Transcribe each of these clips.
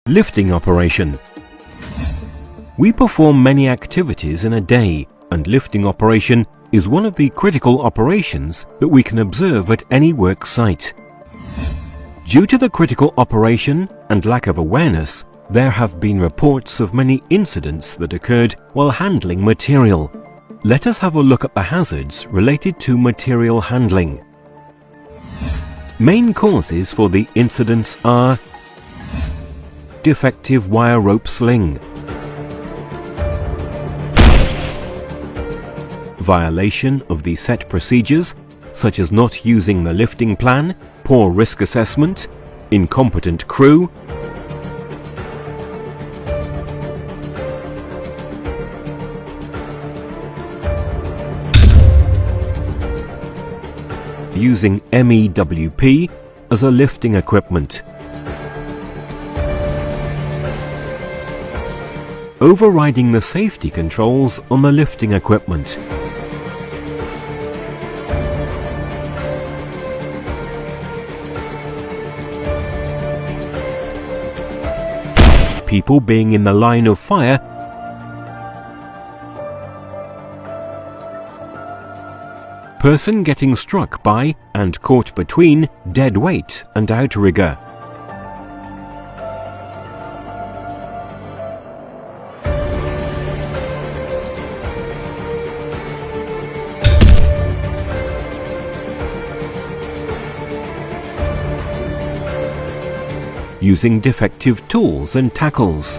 Lifting operation. We perform many activities in a day, and lifting operation is one of the critical operations that we can observe at any work site. Due to the critical operation and lack of awareness, there have been reports of many incidents that occurred while handling material. Let us have a look at the hazards related to material handling. Main causes for the incidents are defective wire rope sling, violation of the set procedures, such as not using the lifting plan, poor risk assessment, incompetent crew, using MEWP as a lifting equipment, overriding the safety controls on the lifting equipment, people being in the line of fire, person getting struck by and caught between dead weight and outrigger, using defective tools and tackles,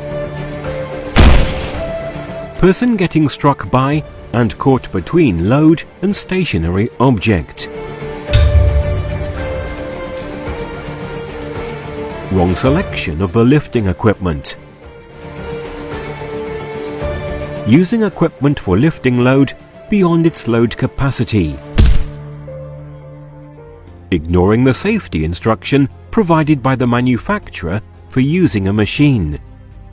person getting struck by and caught between load and stationary object, wrong selection of the lifting equipment, using equipment for lifting load beyond its load capacity, ignoring the safety instruction provided by the manufacturer for using a machine,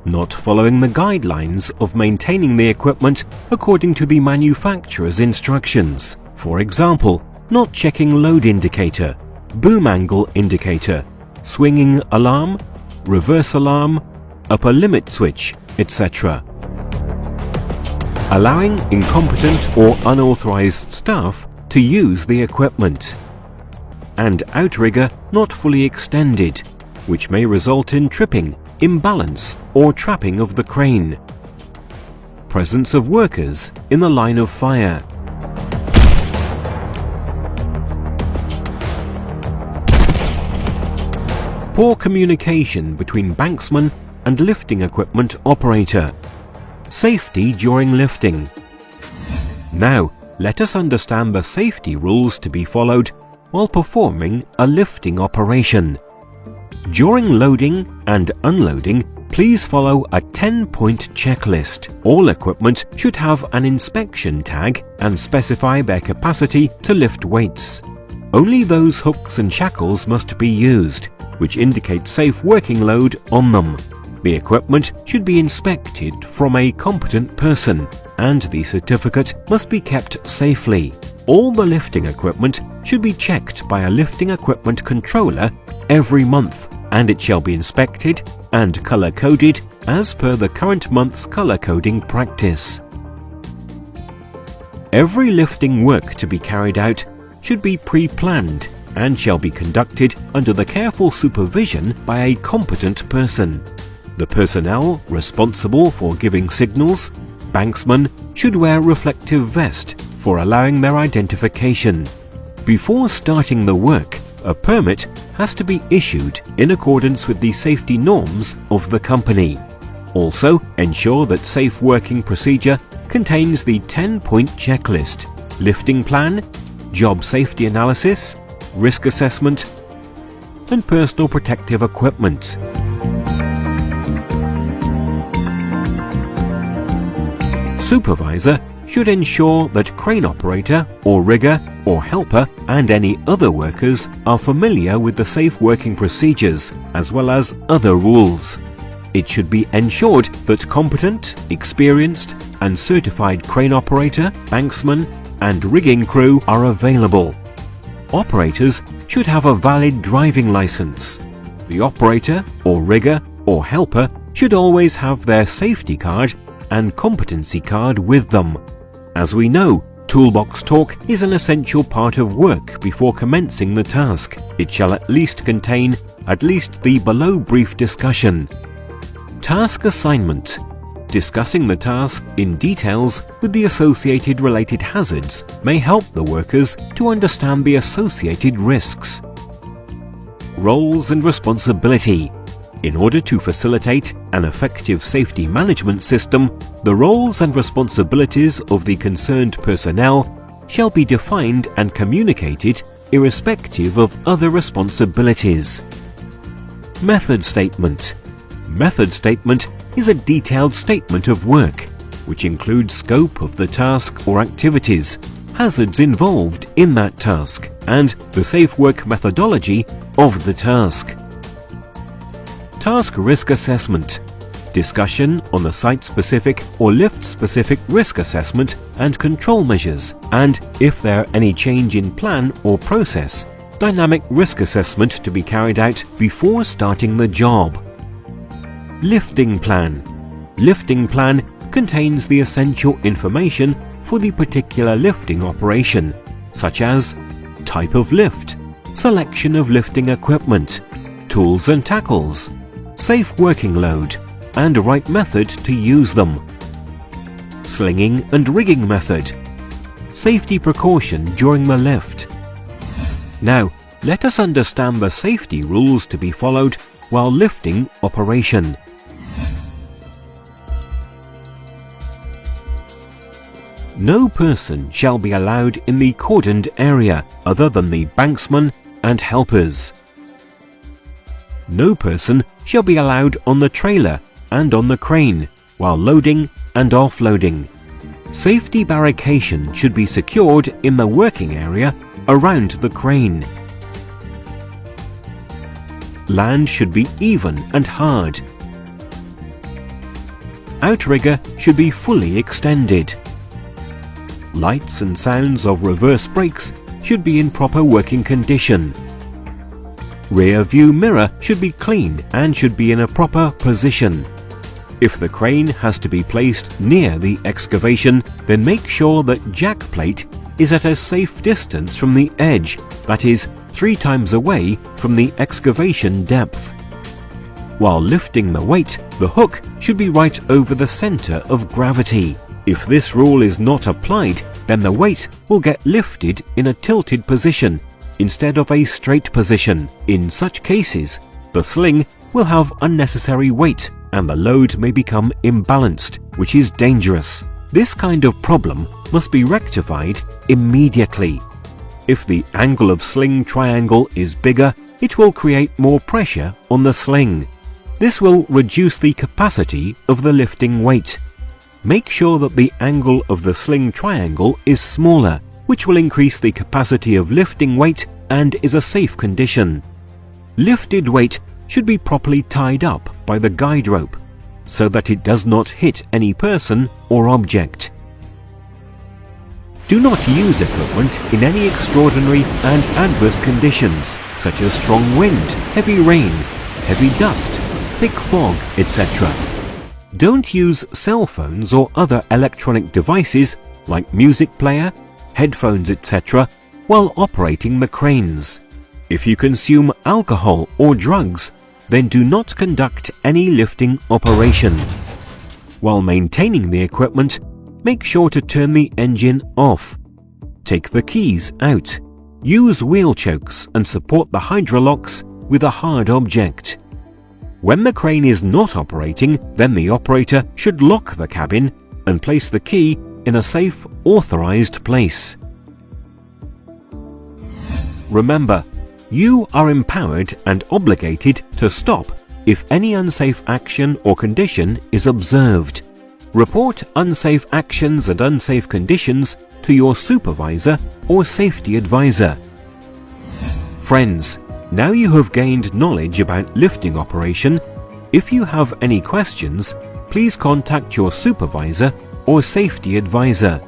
not following the guidelines of maintaining the equipment according to the manufacturer's instructions. For example, not checking load indicator, boom angle indicator, swinging alarm, reverse alarm, upper limit switch, etc. Allowing incompetent or unauthorized staff to use the equipment, and outrigger not fully extended, which may result in tripping, imbalance or trapping of the crane. Presence of workers in the line of fire. Poor communication between banksman and lifting equipment operator. Safety during lifting. Now, let us understand the safety rules to be followed while performing a lifting operation. During loading and unloading, please follow a 10-point checklist. All equipment should have an inspection tag and specify their capacity to lift weights. Only those hooks and shackles must be used, which indicate safe working load on them. The equipment should be inspected from a competent person, and the certificate must be kept safely. All the lifting equipment should be checked by a lifting equipment controller every month, and it shall be inspected and color-coded as per the current month's color-coding practice. Every lifting work to be carried out should be pre-planned and shall be conducted under the careful supervision by a competent person. The personnel responsible for giving signals, banksmen, should wear reflective vest for allowing their identification. Before starting the work, a permit has to be issued in accordance with the safety norms of the company. Also, ensure that safe working procedure contains the 10-point checklist, lifting plan, job safety analysis, risk assessment, and personal protective equipment. Supervisor should ensure that crane operator or rigger or helper and any other workers are familiar with the safe working procedures as well as other rules. It should be ensured that competent, experienced and certified crane operator, banksman and rigging crew are available. Operators should have a valid driving license. The operator or rigger or helper should always have their safety card and competency card with them. As we know, toolbox talk is an essential part of work before commencing the task. It shall at least contain the below brief discussion. Task assignment. Discussing the task in details with the associated related hazards may help the workers to understand the associated risks. Roles and responsibility. In order to facilitate an effective safety management system, the roles and responsibilities of the concerned personnel shall be defined and communicated irrespective of other responsibilities. Method statement. Method statement is a detailed statement of work, which includes scope of the task or activities, hazards involved in that task, and the safe work methodology of the task. Task risk assessment. Discussion on the site-specific or lift-specific risk assessment and control measures, and if there are any change in plan or process, dynamic risk assessment to be carried out before starting the job. Lifting plan. Lifting plan contains the essential information for the particular lifting operation, such as type of lift, selection of lifting equipment, tools and tackles, safe working load, and right method to use them. Slinging and rigging method. Safety precaution during the lift. Now, let us understand the safety rules to be followed while lifting operation. No person shall be allowed in the cordoned area other than the banksman and helpers. No person shall be allowed on the trailer and on the crane while loading and offloading. Safety barricade should be secured in the working area around the crane. Land should be even and hard. Outrigger should be fully extended. Lights and sounds of reverse brakes should be in proper working condition. Rear view mirror should be clean and should be in a proper position. If the crane has to be placed near the excavation, then make sure that jack plate is at a safe distance from the edge, that is, 3 times away from the excavation depth. While lifting the weight, the hook should be right over the center of gravity. If this rule is not applied, then the weight will get lifted in a tilted position instead of a straight position. In such cases, the sling will have unnecessary weight and the load may become imbalanced, which is dangerous. This kind of problem must be rectified immediately. If the angle of sling triangle is bigger, it will create more pressure on the sling. This will reduce the capacity of the lifting weight. Make sure that the angle of the sling triangle is smaller, which will increase the capacity of lifting weight and is a safe condition. Lifted weight should be properly tied up by the guide rope, so that it does not hit any person or object. Do not use equipment in any extraordinary and adverse conditions, such as strong wind, heavy rain, heavy dust, thick fog, etc. Don't use cell phones or other electronic devices like music player, headphones, etc. while operating the cranes. If you consume alcohol or drugs, then do not conduct any lifting operation. While maintaining the equipment, make sure to turn the engine off. Take the keys out. Use wheel chokes and support the hydrolocks with a hard object. When the crane is not operating, then the operator should lock the cabin and place the key in a safe, authorized place. Remember, you are empowered and obligated to stop if any unsafe action or condition is observed. Report unsafe actions and unsafe conditions to your supervisor or safety advisor. Friends, now you have gained knowledge about lifting operation. If you have any questions, please contact your supervisor or safety advisor.